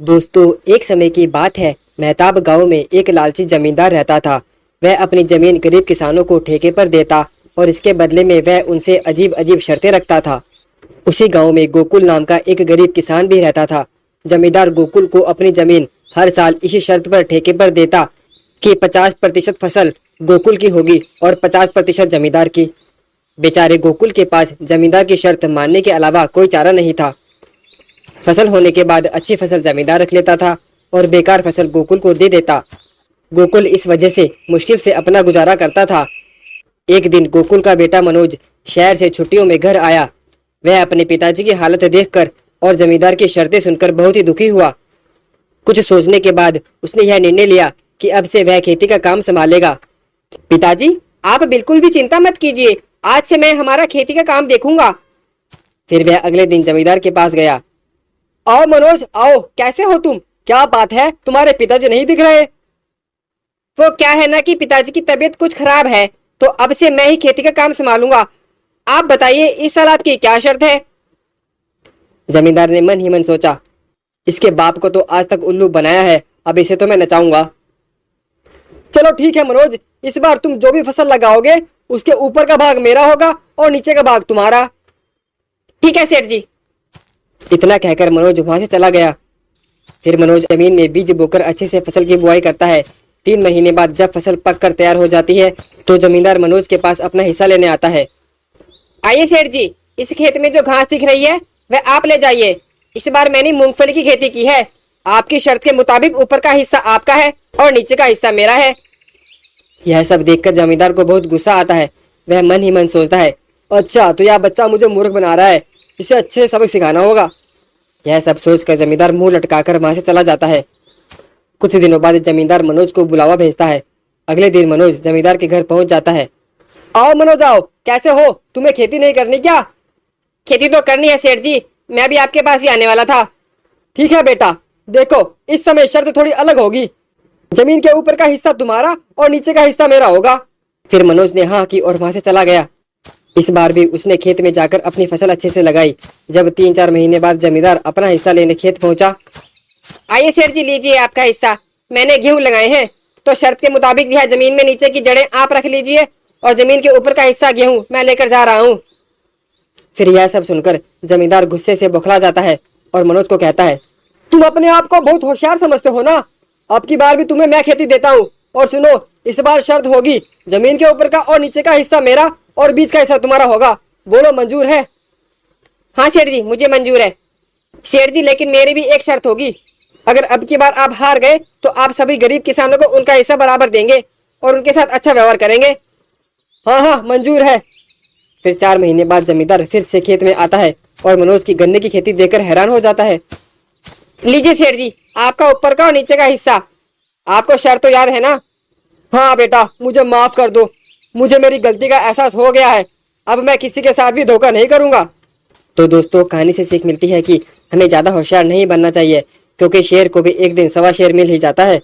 दोस्तों, एक समय की बात है। मेहताब गांव में एक लालची जमींदार रहता था। वह अपनी जमीन गरीब किसानों को ठेके पर देता और इसके बदले में वह उनसे अजीब अजीब शर्तें रखता था। उसी गांव में गोकुल नाम का एक गरीब किसान भी रहता था। जमींदार गोकुल को अपनी जमीन हर साल इसी शर्त पर ठेके पर देता कि 50% फसल गोकुल की होगी और 50% जमींदार की। बेचारे गोकुल के पास जमींदार की शर्त मानने के अलावा कोई चारा नहीं था। फसल होने के बाद अच्छी फसल जमींदार रख लेता था और बेकार फसल गोकुल को दे देता। गोकुल इस वजह से मुश्किल से अपना गुजारा करता था। एक दिन गोकुल का बेटा मनोज शहर से छुट्टियों में घर आया। वह अपने पिताजी की हालत देखकर और जमींदार की शर्तें सुनकर बहुत ही दुखी हुआ। कुछ सोचने के बाद उसने यह निर्णय लिया कि अब से वह खेती का काम संभालेगा। पिताजी, आप बिल्कुल भी चिंता मत कीजिए, आज से मैं हमारा खेती का काम देखूंगा। फिर वह अगले दिन जमींदार के पास गया। आओ मनोज, आओ, कैसे हो तुम? क्या बात है, तुम्हारे पिताजी नहीं दिख रहे? वो क्या है ना कि पिताजी की तबीयत कुछ खराब है, तो अब से मैं ही खेती का काम संभालूंगा। आप बताइए, इस साल आपकी क्या शर्त है? जमींदार ने मन ही मन सोचा, इसके बाप को तो आज तक उल्लू बनाया है, अब इसे तो मैं नचाऊंगा। चलो ठीक है मनोज, इस बार तुम जो भी फसल लगाओगे उसके ऊपर का भाग मेरा होगा और नीचे का भाग तुम्हारा। ठीक है सेठ जी। इतना कहकर मनोज वहां से चला गया। फिर मनोज जमीन में बीज बोकर अच्छे से फसल की बुआई करता है। 3 महीने बाद जब फसल पक कर तैयार हो जाती है तो जमींदार मनोज के पास अपना हिस्सा लेने आता है। आइए सेठ जी, इस खेत में जो घास दिख रही है वह आप ले जाइए। इस बार मैंने मूंगफली की खेती की है। आपकी शर्त के मुताबिक ऊपर का हिस्सा आपका है और नीचे का हिस्सा मेरा है। यह सब देखकर जमींदार को बहुत गुस्सा आता है। वह मन ही मन सोचता है, अच्छा तो यह बच्चा मुझे मूर्ख बना रहा है, इसे अच्छे सबक सिखाना होगा। यह सब सोचकर जमींदार मुंह लटकाकर वहां से चला जाता है। कुछ दिनों बाद जमींदार मनोज को बुलावा भेजता है। अगले दिन मनोज जमींदार के घर पहुंच जाता है। आओ मनोज, आओ, कैसे हो? तुम्हें खेती नहीं करनी क्या? खेती तो करनी है सेठ जी, मैं भी आपके पास ही आने वाला था। ठीक है बेटा, देखो इस समय शर्त थोड़ी अलग होगी। जमीन के ऊपर का हिस्सा तुम्हारा और नीचे का हिस्सा मेरा होगा। फिर मनोज ने हाँ की और वहां से चला गया। इस बार भी उसने खेत में जाकर अपनी फसल अच्छे से लगाई। जब 3-4 महीने बाद जमींदार अपना हिस्सा लेने खेत पहुंचा। आइए सेठ जी, लीजिए आपका हिस्सा। मैंने गेहूं लगाए हैं, तो शर्त के मुताबिक यह जमीन में नीचे की जड़ें आप रख लीजिए और जमीन के ऊपर का हिस्सा गेहूं मैं लेकर जा रहा हूँ। फिर यह सब सुनकर जमींदार गुस्से से बौखला जाता है और मनोज को कहता है, तुम अपने आप को बहुत होशियार समझते हो ना? अब की बार भी तुम्हें मैं खेती देता हूँ। और सुनो, इस बार शर्त होगी, जमीन के ऊपर का और नीचे का हिस्सा मेरा और बीच का हिस्सा तुम्हारा होगा। बोलो, मंजूर है? हाँ सेठ जी, मुझे मंजूर है। सेठ जी, लेकिन मेरी भी एक शर्त होगी। अगर अब की बार आप हार गए तो आप सभी गरीब किसानों को उनका हिस्सा बराबर देंगे और उनके साथ अच्छा व्यवहार करेंगे। हाँ हाँ, मंजूर है। फिर 4 महीने बाद जमींदार फिर से खेत में आता है और मनोज की गन्ने की खेती देखकर हैरान हो जाता है। लीजिए सेठ जी, आपका ऊपर का और नीचे का हिस्सा। आपको शर्त तो याद है ना? हाँ बेटा, मुझे माफ कर दो, मुझे मेरी गलती का एहसास हो गया है। अब मैं किसी के साथ भी धोखा नहीं करूंगा। तो दोस्तों, कहानी से सीख मिलती है कि हमें ज्यादा होशियार नहीं बनना चाहिए, क्योंकि शेर को भी एक दिन सवा शेर मिल ही जाता है।